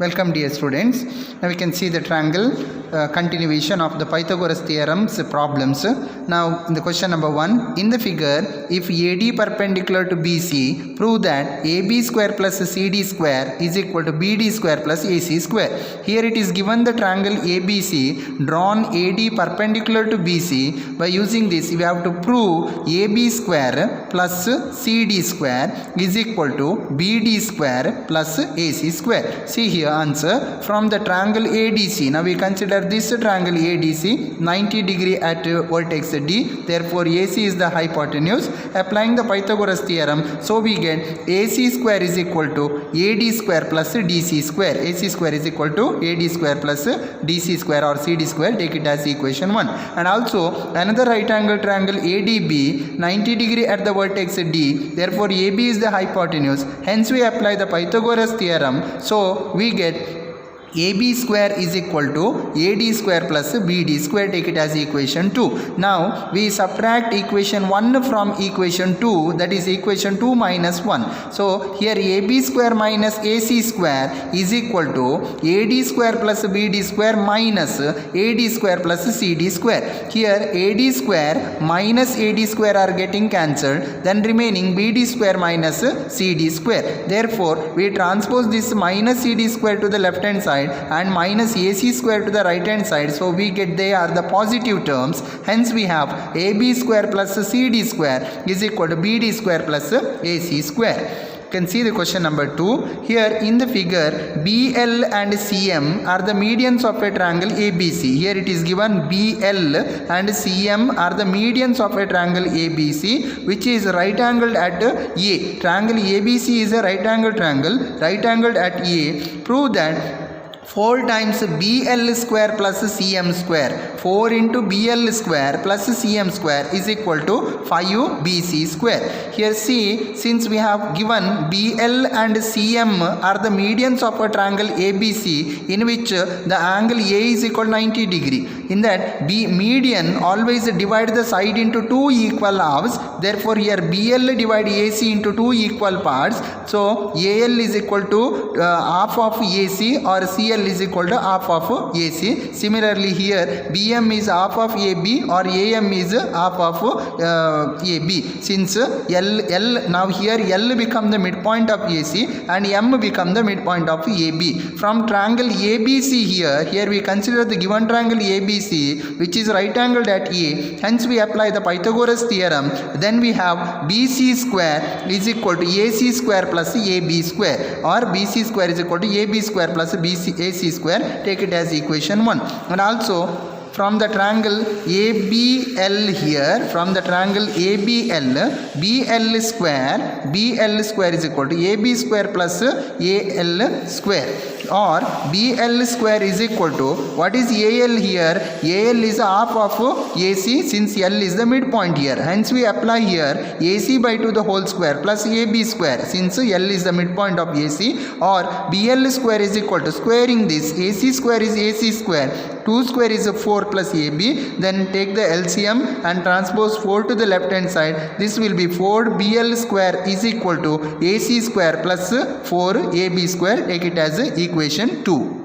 Welcome dear students. Now we can see the triangle continuation of the Pythagoras theorem's problems. Now in the question number 1, in the figure, if AD perpendicular to BC, prove that AB square plus CD square is equal to BD square plus AC square. Here it is given the triangle ABC drawn AD perpendicular to BC. By using this we have to prove AB square plus CD square is equal to BD square plus AC square. See here answer from the triangle ADC. Now we consider this triangle ADC 90 degree at vertex D. Therefore AC is the hypotenuse. Applying the Pythagoras theorem, so we get AC square is equal to AD square plus DC square. AC square is equal to AD square plus DC square or CD square. Take it as equation 1. And also another right angle triangle ADB 90 degree at the vertex D. Therefore AB is the hypotenuse. Hence we apply the Pythagoras theorem. So we get AB square is equal to AD square plus BD square. Take it as equation 2. Now we subtract equation 1 from equation 2, that is equation 2 minus 1. So here AB square minus AC square is equal to AD square plus BD square minus AD square plus CD square. Here AD square minus AD square are getting cancelled, then remaining BD square minus CD square. Therefore we transpose this minus CD square to the left hand side and minus AC square to the right hand side. So we get they are the positive terms. Hence we have AB square plus CD square is equal to BD square plus AC square. You can see the question number 2. Here in the figure BL and CM are the medians of a triangle ABC. Here it is given BL and CM are the medians of a triangle ABC which is right angled at A. Triangle ABC is a right angled triangle right angled at A. Prove that 4 times BL square plus CM square. 4 into BL square plus CM square is equal to 5 BC square. Here see, since we have given BL and CM are the medians of a triangle ABC in which the angle A is equal to 90 degree. In that B median always divide the side into 2 equal halves. Therefore here BL divide AC into 2 equal parts. So AL is equal to half of AC or CL is equal to half of AC. Similarly here BM is half of AB or AM is half of AB. Since L now here L become the midpoint of AC and M become the midpoint of AB. From triangle ABC here we consider the given triangle ABC which is right angled at A. Hence we apply the Pythagoras theorem. Then we have BC square is equal to AC square plus AB square, or BC square is equal to AB square plus AC square. Take it as equation 1. And also from the triangle ABL here, from the triangle ABL, BL square is equal to AB square plus AL square, or BL square is equal to, what is AL here? AL is half of AC since L is the midpoint here. Hence we apply here AC by 2 the whole square plus AB square since L is the midpoint of AC, or BL square is equal to squaring this. AC square is AC square. 2 square is 4 plus AB. Then take the LCM and transpose 4 to the left hand side. This will be 4 BL square is equal to AC square plus 4 AB square. Take it as equation 2.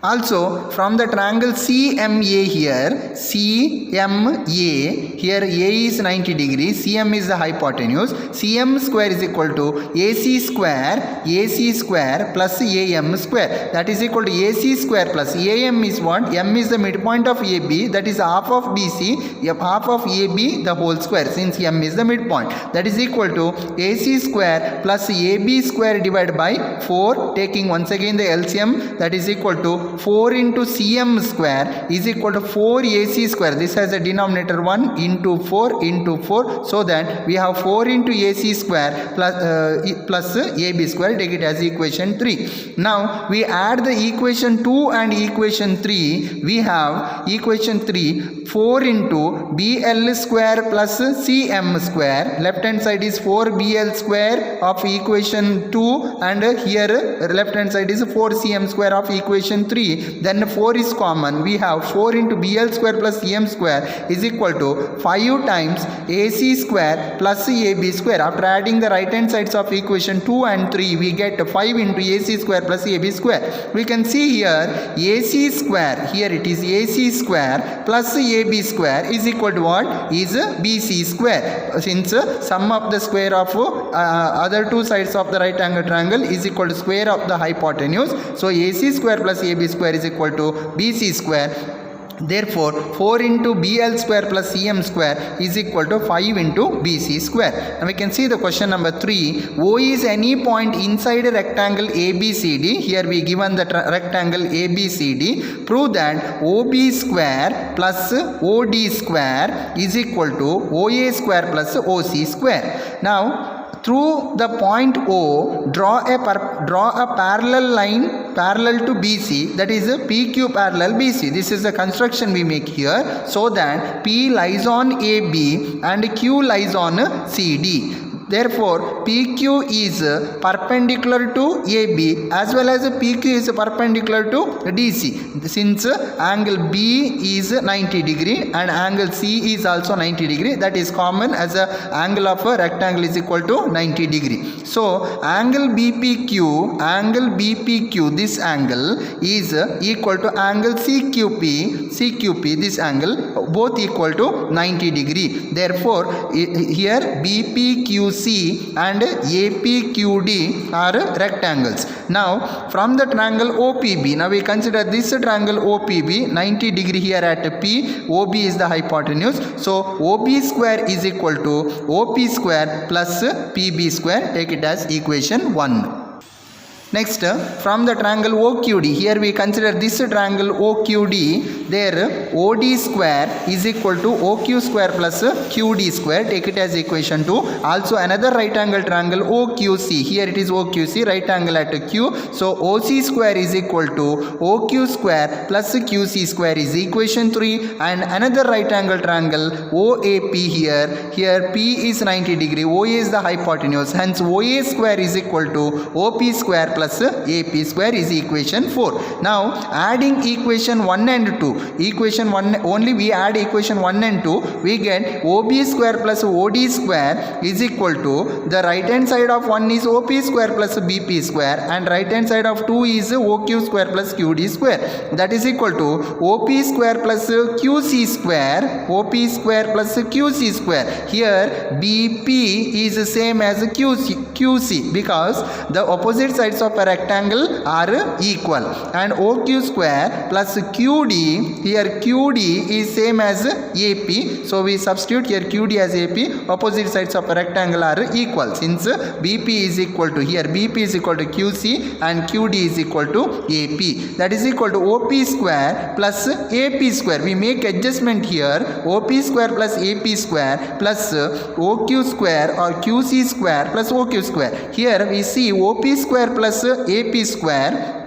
Also from the triangle CMA here A is 90 degrees, CM is the hypotenuse. CM square is equal to AC square plus AM square. That is equal to AC square plus AM is what? M is the midpoint of AB, that is half of BC, half of AB the whole square since M is the midpoint. That is equal to AC square plus AB square divided by 4. Taking once again the LCM, that is equal to 4 into CM square is equal to 4 AC square. This has a denominator 1 into 4 into 4. So that we have 4 into AC square plus AB square. Take it as equation 3. Now we add the equation 2 and equation 3. We have equation 3 4 into BL square plus CM square. Left hand side is 4 BL square of equation 2 and here left hand side is 4 CM square of equation 3. 3, then 4 is common. We have 4 into BL square plus EM square is equal to 5 times AC square plus AB square. After adding the right hand sides of equation 2 and 3, we get 5 into AC square plus AB square. We can see here AC square, here it is AC square plus AB square is equal to what? Is BC square. Since sum of the square of other two sides of the right angle triangle is equal to square of the hypotenuse. So AC square plus AB square is equal to BC square. Therefore, 4 into BL square plus CM square is equal to 5 into BC square. Now we can see the question number 3. O is any point inside a rectangle ABCD. Here we given the rectangle ABCD. Prove that OB square plus OD square is equal to OA square plus OC square. Now, through the point O, draw a parallel line parallel to BC, that is a PQ parallel BC. This is the construction we make here, so that P lies on AB and Q lies on CD. Therefore, PQ is perpendicular to AB as well as PQ is perpendicular to DC. Since angle B is 90 degree and angle C is also 90 degree, that is common as a angle of a rectangle is equal to 90 degree. So, angle BPQ, this angle is equal to angle CQP, this angle, both equal to 90 degree. Therefore, here BPQC and APQD are rectangles. Now, from the triangle OPB, now we consider this triangle OPB, 90 degree here at P, OB is the hypotenuse. So, OB square is equal to OP square plus PB square. Take it as equation 1. Next, from the triangle OQD, here we consider this triangle OQD, there OD square is equal to OQ square plus QD square. Take it as equation 2. Also another right angle triangle OQC, here it is OQC, right angle at Q. So OC square is equal to OQ square plus QC square is equation 3. And another right angle triangle OAP here P is 90 degree, OA is the hypotenuse, hence OA square is equal to OP square plus AP square is equation 4. Now adding equation 1 and 2, equation 1 only we add equation 1 and 2, we get OB square plus OD square is equal to, the right hand side of 1 is OP square plus BP square and right hand side of 2 is OQ square plus QD square, that is equal to OP square plus QC square, OP square plus QC square. Here BP is the same as QC because the opposite sides of a rectangle are equal, and OQ square plus QD, here QD is same as AP, so we substitute here QD as AP, opposite sides of a rectangle are equal. Since BP is equal to, here BP is equal to QC and QD is equal to AP, that is equal to OP square plus AP square. We make adjustment here, OP square plus AP square plus OQ square or QC square plus OQ square. Here we see OP square plus AP square,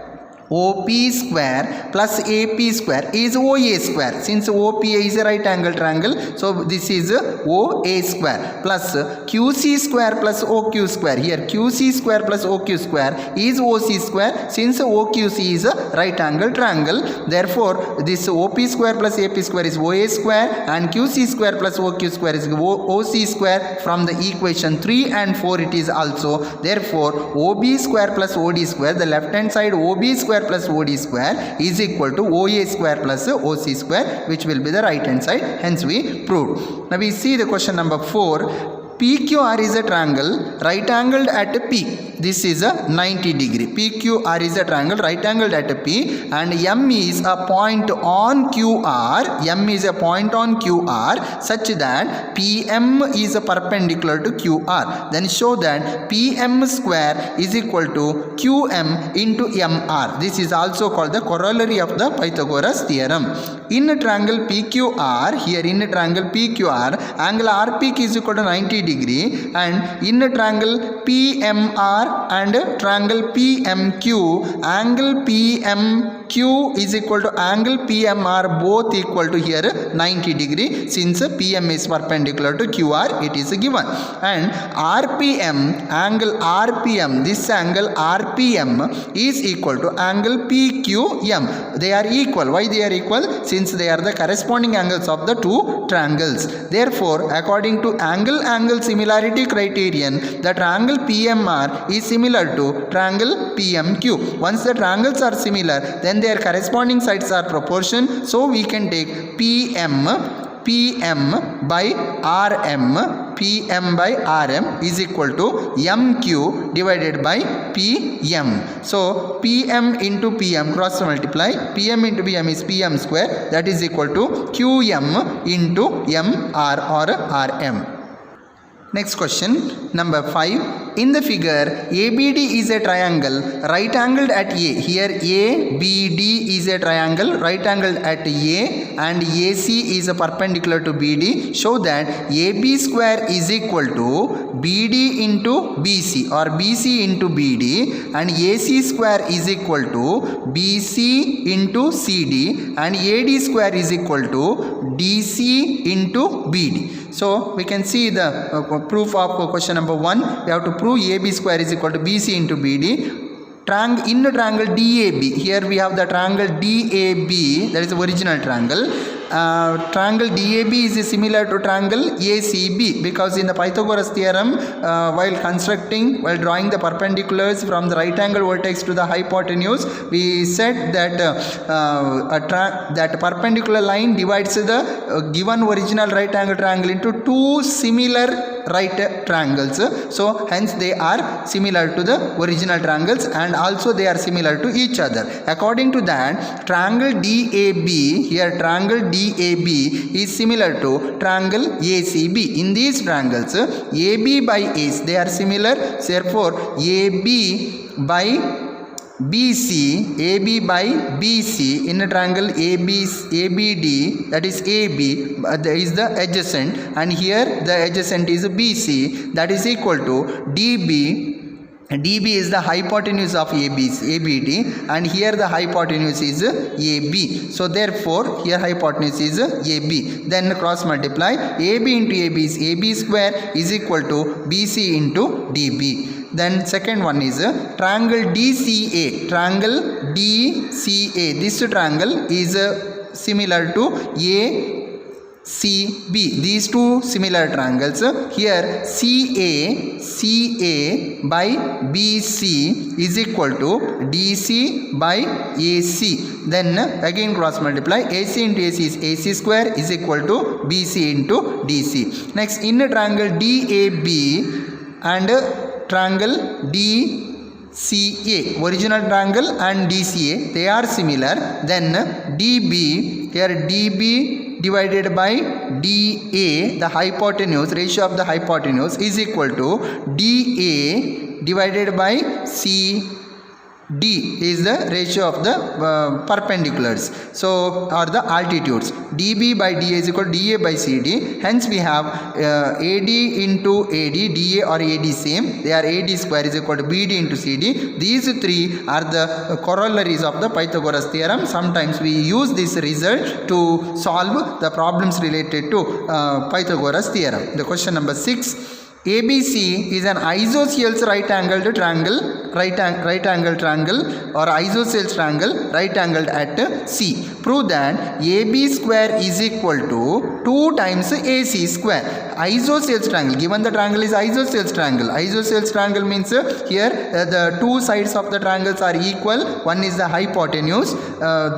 OP square plus AP square is OA square. Since OPA is a right angle triangle, so this is OA square plus QC square plus OQ square. Here QC square plus OQ square is OC square. Since OQC is a right angle triangle, therefore this OP square plus AP square is OA square and QC square plus OQ square is OC square. From the equation 3 and 4 it is also, therefore OB square plus OD square, the left hand side OB square plus OD square is equal to OA square plus OC square, which will be the right hand side, hence we proved. Now we see the question number 4. PQR is a triangle right angled at P. This is a 90 degree. PQR is a triangle right angled at P and M is a point on QR. M is a point on QR such that PM is a perpendicular to QR. Then show that PM square is equal to QM into MR. This is also called the corollary of the Pythagoras theorem. In a triangle PQR, here in a triangle PQR, angle RP is equal to 90 degree, and in a triangle PMR and triangle PMQ, angle PMQ Q is equal to angle PM are both equal to here 90 degree, since PM is perpendicular to QR, it is given. And RPM, angle RPM, this angle RPM is equal to angle PQM. They are equal. Why they are equal? Since they are the corresponding angles of the two triangles. Therefore, according to angle similarity criterion, the triangle PMR is similar to triangle PMQ. Once the triangles are similar, then their corresponding sides are proportion. So we can take PM by RM is equal to MQ divided by PM. So PM into PM, cross multiply, PM into PM is PM square, that is equal to QM into MR or RM. Next question, number 5. In the figure, ABD is a triangle right angled at A. Here ABD is a triangle right angled at A and AC is a perpendicular to BD. Show that AB square is equal to BD into BC or BC into BD, and AC square is equal to BC into CD, and AD square is equal to DC into BD. So we can see the proof of question number 1. We have to prove AB square is equal to BC into BD. In the triangle DAB, here we have the triangle DAB, that is the original triangle. Triangle DAB is similar to triangle ACB, because in the Pythagoras theorem, while drawing the perpendiculars from the right angle vertex to the hypotenuse, we said that that perpendicular line divides the given original right angle triangle into two similar right triangles. So hence they are similar to the original triangles, and also they are similar to each other. According to that, triangle DAB, here triangle DAB is similar to triangle ACB. In these triangles, AB by AC, they are similar. Therefore, AB by BC in a triangle ABD, that is AB is the adjacent, and here the adjacent is BC, that is equal to DB is the hypotenuse of ABD, and here the hypotenuse is AB. So therefore here hypotenuse is AB. Then cross multiply, AB into AB is AB square is equal to BC into DB. Then second one is triangle DCA. This triangle is similar to ACB. These two similar triangles. Here CA by BC is equal to DC by AC. Then again cross multiply, AC into AC is AC square is equal to BC into DC. Next, in a triangle DAB and triangle DCA, original triangle and DCA, they are similar. Then DB, here DB divided by DA, the hypotenuse, ratio of the hypotenuse is equal to DA divided by CD is the ratio of the perpendiculars, so or the altitudes. DB by DA is equal to DA by CD. Hence we have AD into AD, DA or AD same, they are AD square is equal to BD into CD. These three are the corollaries of the Pythagoras theorem. Sometimes we use this result to solve the problems related to Pythagoras theorem. The question number 6. ABC is an isosceles right angled triangle or isosceles triangle right angled at C. Prove that AB square is equal to 2 times AC square. Isosceles triangle, given the triangle is isosceles triangle. Isosceles triangle means here the two sides of the triangles are equal. One is the hypotenuse.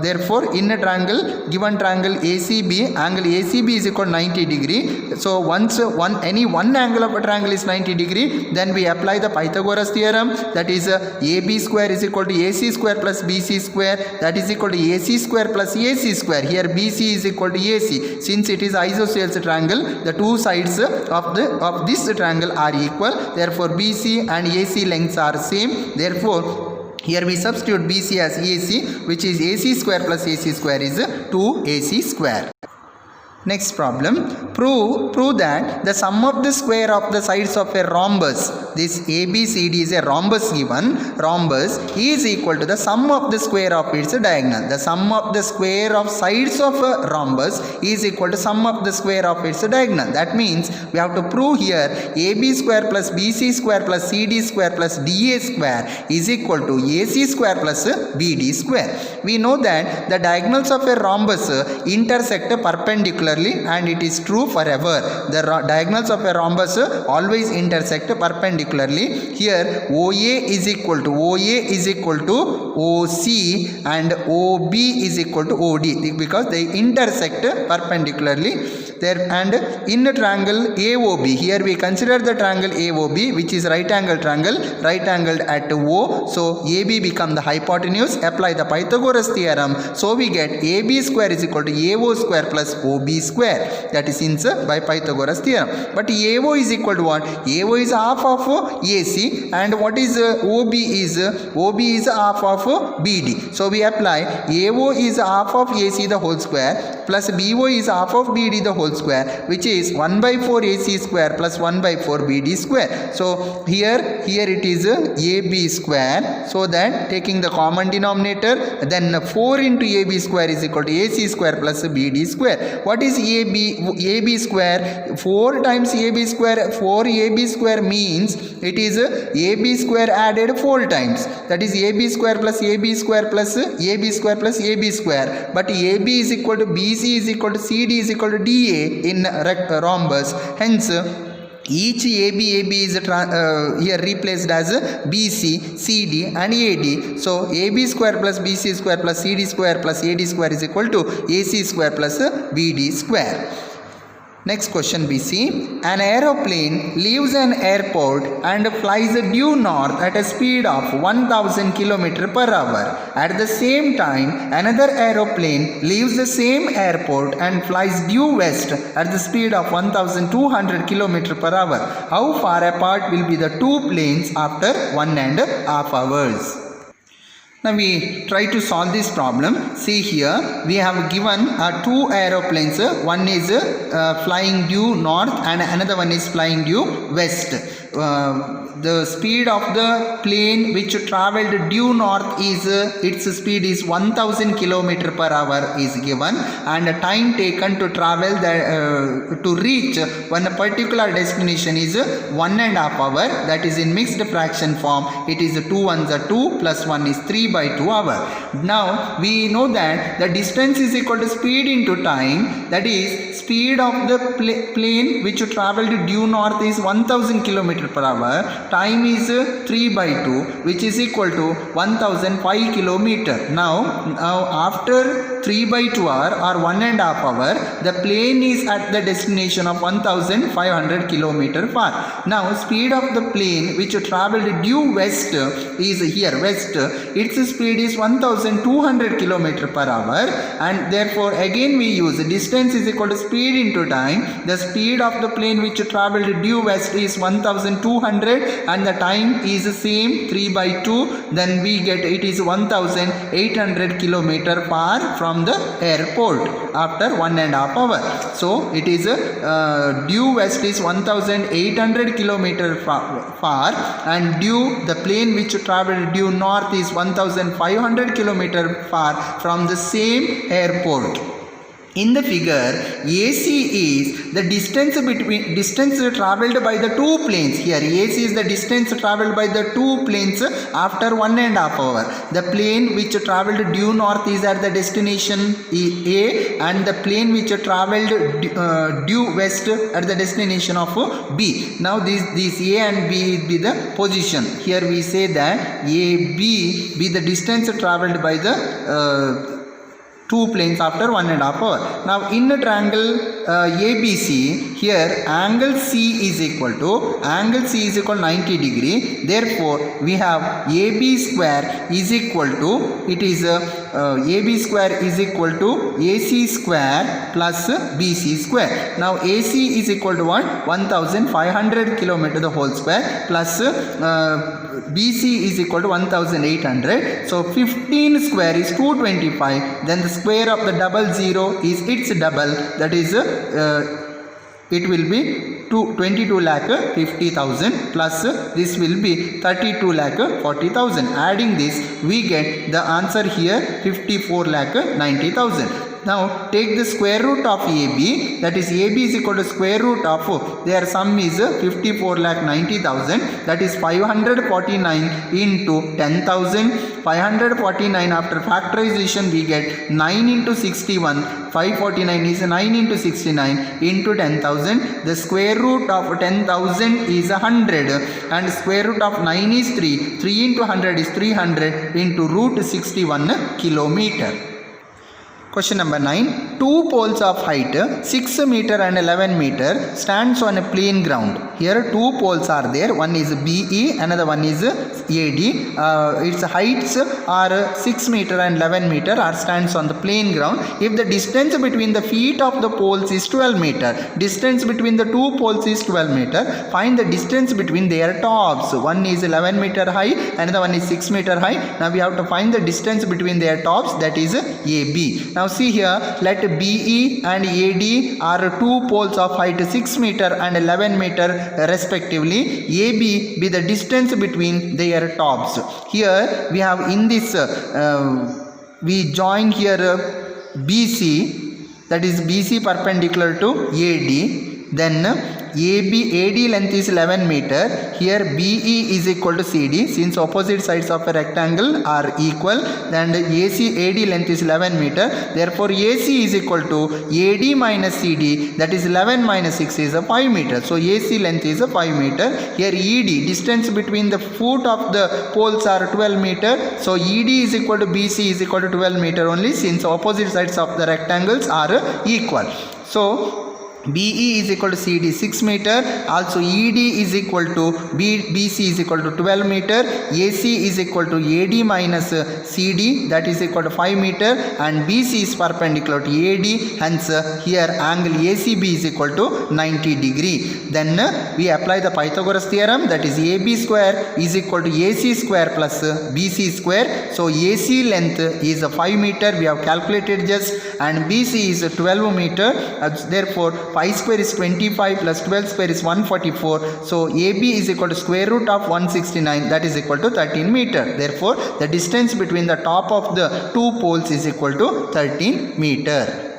Therefore, in a triangle, given triangle ACB, angle ACB is equal to 90 degree. So once any one angle of a triangle is 90 degree, then we apply the Pythagoras theorem, that is AB square is equal to AC square plus BC square, that is equal to AC square plus AC square. Here BC is equal to AC. Since it is isosceles triangle, the two sides of this triangle are equal. Therefore BC and AC lengths are same. Therefore here we substitute BC as AC, which is AC square plus AC square is 2AC square. Next problem, prove that the sum of the square of the sides of a rhombus, this ABCD is a rhombus given, rhombus is equal to the sum of the square of its diagonal. The sum of the square of sides of a rhombus is equal to sum of the square of its diagonal. That means we have to prove here AB square plus BC square plus CD square plus DA square is equal to AC square plus BD square. We know that the diagonals of a rhombus intersect perpendicularly, and it is true forever. The diagonals of a rhombus always intersect perpendicularly. Here OA is equal to OC and OB is equal to OD because they intersect perpendicularly. There, and in the triangle AOB, here we consider the triangle AOB, which is right angled triangle, right angled at O. So AB become the hypotenuse. Apply the Pythagoras theorem. So we get AB square is equal to AO square plus OB square. That is answer by Pythagoras theorem. But AO is equal to what? AO is half of AC, and what is OB is half of BD. So we apply AO is half of AC the whole square plus BO is half of BD the whole square, which is 1 by 4 AC square plus 1 by 4 BD square. So here it is AB square. So that taking the common denominator, then 4 into AB square is equal to AC square plus BD square. What is AB square? 4 times AB square. 4 AB square means it is AB square added 4 times. That is AB square plus AB square plus AB square plus AB square. But AB is equal to BC is equal to CD is equal to DA in rhombus. Hence each AB is here replaced as BC, CD and AD. So AB square plus BC square plus CD square plus AD square is equal to AC square plus BD square. Next question BC. An aeroplane leaves an airport and flies due north at a speed of 1000 km per hour. At the same time, another aeroplane leaves the same airport and flies due west at the speed of 1200 km per hour. How far apart will be the two planes after 1.5 hours? Now we try to solve this problem. See here we have given two aeroplanes. One is flying due north and another one is flying due west. The speed of the plane which traveled due north is its speed is 1000 km per hour is given, and the time taken to travel to reach one particular destination is 1.5 hour. That is in mixed fraction form. It is 2 ones are 2 plus 1 is 3 by 2 hour. Now we know that the distance is equal to speed into time. That is speed of the plane which traveled due north is 1000 km per hour. Time is 3 by 2, which is equal to 1005 km. Now after 3 by 2 hour or 1.5 hour, the plane is at the destination of 1500 km far. Now speed of the plane which traveled due west is here west. Its speed is 1200 km per hour, and therefore again we use distance is equal to speed into time. The speed of the plane which traveled due west is 1200 and the time is the same 3 by 2. Then we get it is 1800 km far from the airport after 1.5 hour. So it is due west is 1800 km far, and due the plane which traveled due north is 1500 km far from the same airport. In the figure, AC is the distance traveled by the two planes. Here AC is the distance traveled by the two planes after 1.5 hour. The plane which traveled due north is at the destination A, and the plane which traveled due west at the destination of B. Now these A and B will be the position. Here we say that AB be the distance traveled by the two planes after 1.5 hour. Now in the triangle ABC, here angle C is equal to 90 degree. Therefore we have AB square is equal to, it is AB square is equal to AC square plus BC square. Now AC is equal to what? 1500 km the whole square plus BC is equal to 1800. So 15 square is 225. Then the square of the double zero is its double, that is it will be 22 lakh 50,000 plus this will be 32 lakh 40,000. Adding this we get the answer here 54 lakh 90,000. Now take the square root of AB, that is AB is equal to square root of their sum is 54 lakh 90,000, that is 549 into 10,000. 549 after factorization we get 9 into 61. 549 is 9 into 69 into 10,000. The square root of 10,000 is 100 and square root of 9 is 3. 3 into 100 is 300 into root 61 kilometer. Question number 9. Two poles of height 6 meter and 11 meter stands on a plain ground. Here two poles are there. One is BE, another one is AD. Its heights are 6 meter and 11 meter or stands on the plain ground. If the distance between the feet of the poles is 12 meter, distance between the two poles is 12 meter, find the distance between their tops. One is 11 meter high, another one is 6 meter high. Now we have to find the distance between their tops, that is AB. Now see here, let BE and AD are two poles of height 6 meter and 11 meter respectively. AB be the distance between their tops. Here we have in this we join here BC, that is BC perpendicular to AD. Then AD length is 11 meter. Here BE is equal to CD. Since opposite sides of a rectangle are equal, then AD length is 11 meter. Therefore AC is equal to AD minus CD, that is 11 minus 6 is a 5 meter. So AC length is a 5 meter. Here ED, distance between the foot of the poles are 12 meter. So ED is equal to BC is equal to 12 meter only, since opposite sides of the rectangles are equal. So BE is equal to CD 6 meter, also ED is equal to BC is equal to 12 meter, AC is equal to AD minus CD, that is equal to 5 meter, and BC is perpendicular to AD, hence here angle ACB is equal to 90 degree. Then we apply the Pythagoras theorem, that is AB square is equal to AC square plus BC square. So AC length is 5 meter, we have calculated just, and BC is 12 meter, therefore 5 square is 25 plus 12 square is 144. So AB is equal to square root of 169, that is equal to 13 meter. Therefore the distance between the top of the two poles is equal to 13 meter.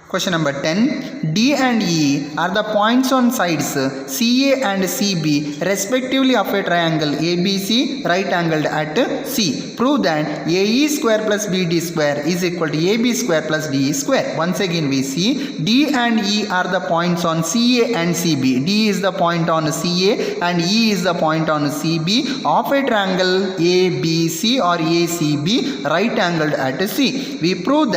Question number 10. D and E are the points on sides CA and CB respectively of a triangle ABC right angled at C. Prove that AE square plus BD square is equal to AB square plus DE square. Once again we see D and E are the points on CA and CB. D is the point on CA and E is the point on CB of a triangle ABC or ACB right angled at C. We prove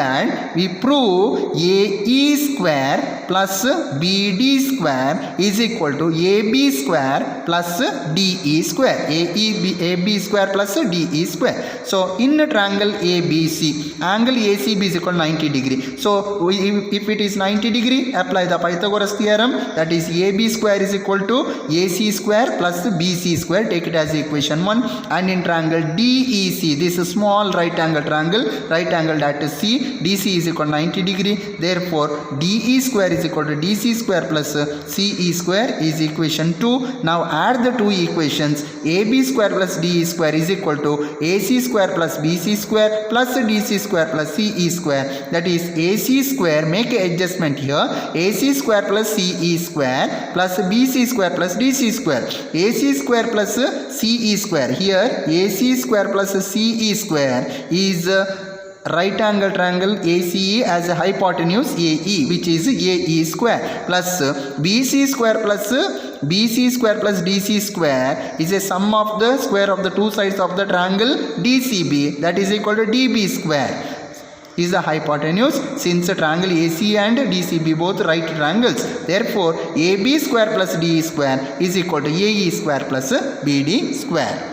AE square plus BD square is equal to AB square plus DE square. AB square plus DE square. So in a triangle ABC, angle ACB is equal to 90 degree. So if it is 90 degree, apply the Pythagoras theorem, that is AB square is equal to AC square plus BC square. Take it as equation 1. And in triangle DEC, this is small right angle triangle, right angled at C, DC is equal to 90 degree. Therefore DE square is equal to DC square plus CE square is equation 2. Now add the two equations. AB square plus DE square is equal to AC square plus BC square plus DC square plus CE square. That is AC square, make an adjustment here, AC square plus CE square plus BC square plus DC square. AC square plus CE square. Here AC square plus CE square is right angle triangle ACE as a hypotenuse AE, which is AE square, plus BC square plus BC square plus DC square is a sum of the square of the two sides of the triangle DCB, that is equal to DB square, is the hypotenuse, since the triangle AC and DCB both right triangles. Therefore AB square plus DE square is equal to AE square plus BD square.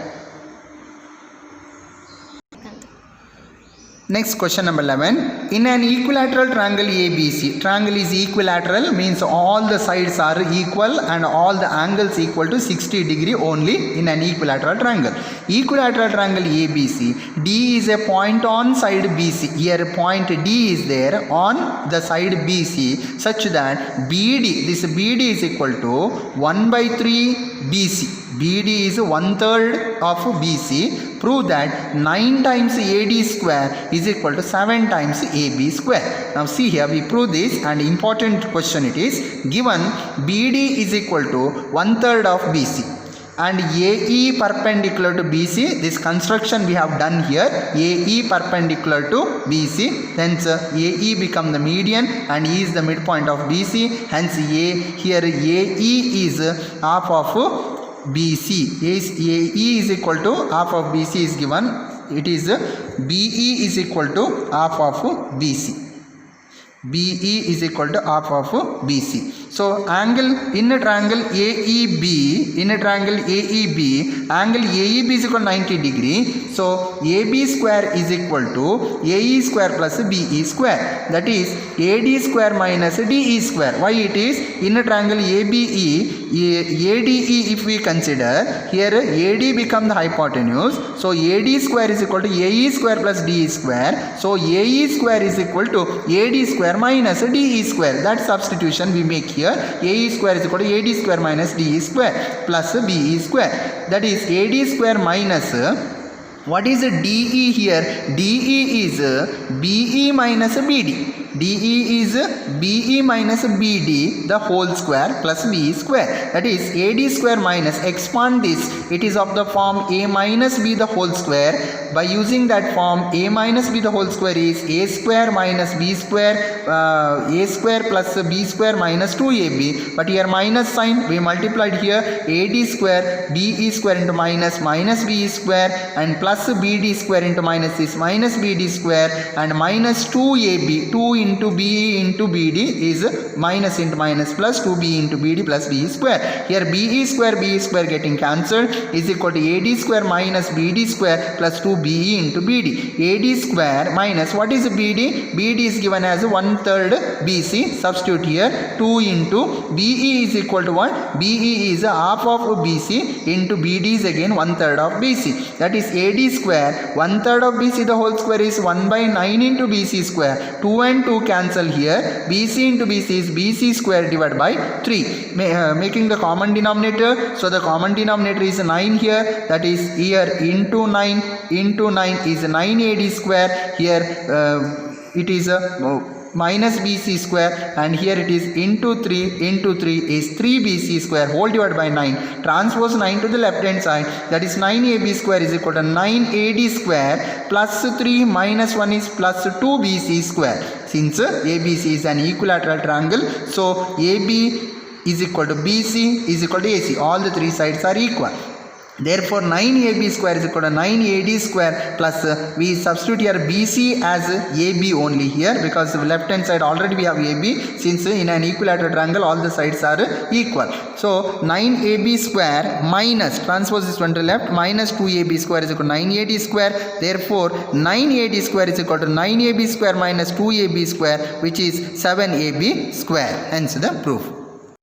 Next question number 11. In an equilateral triangle ABC, triangle is equilateral means all the sides are equal and all the angles equal to 60 degree only in an equilateral triangle. Equilateral triangle ABC, D is a point on side BC. Here point D is there on the side BC such that BD, this BD is equal to 1 by 3 BC. BD is 1/3 of BC. Prove that 9 times AD square is equal to 7 times AB square. Now see here, we prove this, and important question it is given BD is equal to 1/3 of BC and AE perpendicular to BC. This construction we have done here, AE perpendicular to BC, hence AE become the median and E is the midpoint of BC, hence here AE is half of BC. AE is equal to half of BC is given. It is BE is equal to half of BC. BE is equal to half of BC. So angle in a triangle AEB, angle AEB is equal to 90 degree. So AB square is equal to AE square plus BE square. That is AD square minus DE square. Why it is in a triangle ABE, ADE if we consider, here AD become the hypotenuse. So AD square is equal to AE square plus DE square. So AE square is equal to AD square minus DE square. That substitution we make here. AE square is equal to AD square minus DE square plus BE square. That is AD square minus, what is DE here? DE is BE minus BD. DE is BE minus BD the whole square plus BE square. That is AD square minus, expand this, it is of the form A minus B the whole square. By using that form, A minus B the whole square is A square minus B square, A square plus B square minus 2AB. But here minus sign, we multiplied here AD square BE square into minus BE square and plus BD square into minus this minus BD square and minus 2AB, 2 into BE into BD is minus into minus plus 2BE into BD plus BE square. Here BE square getting cancelled is equal to AD square minus BD square plus 2BE into BD. AD square minus, what is BD? BD is given as 1/3 BC. Substitute here 2 into BE is equal to what? BE is half of BC into BD is again 1/3 of BC. That is AD square 1/3 of BC the whole square is 1 by 9 into BC square. 2 and 2 cancel here. BC into BC is BC square divided by 3. Making the common denominator. So the common denominator is 9 here. That is here into 9 is 9 AD square. Here it is minus BC square and here it is into 3 is 3 BC square whole divided by 9. Transpose 9 to the left hand side. That is 9 AB square is equal to 9 AD square plus 3 minus 1 is plus 2 BC square. Since ABC is an equilateral triangle, so AB is equal to BC is equal to AC. All the three sides are equal. Therefore 9AB square is equal to 9AD square plus we substitute here BC as AB only here because left hand side already we have AB, since in an equilateral triangle all the sides are equal. So 9AB square minus, transpose this one to left, minus 2AB square is equal to 9AD square. Therefore 9AD square is equal to 9AB square minus 2AB square, which is 7AB square. Hence the proof.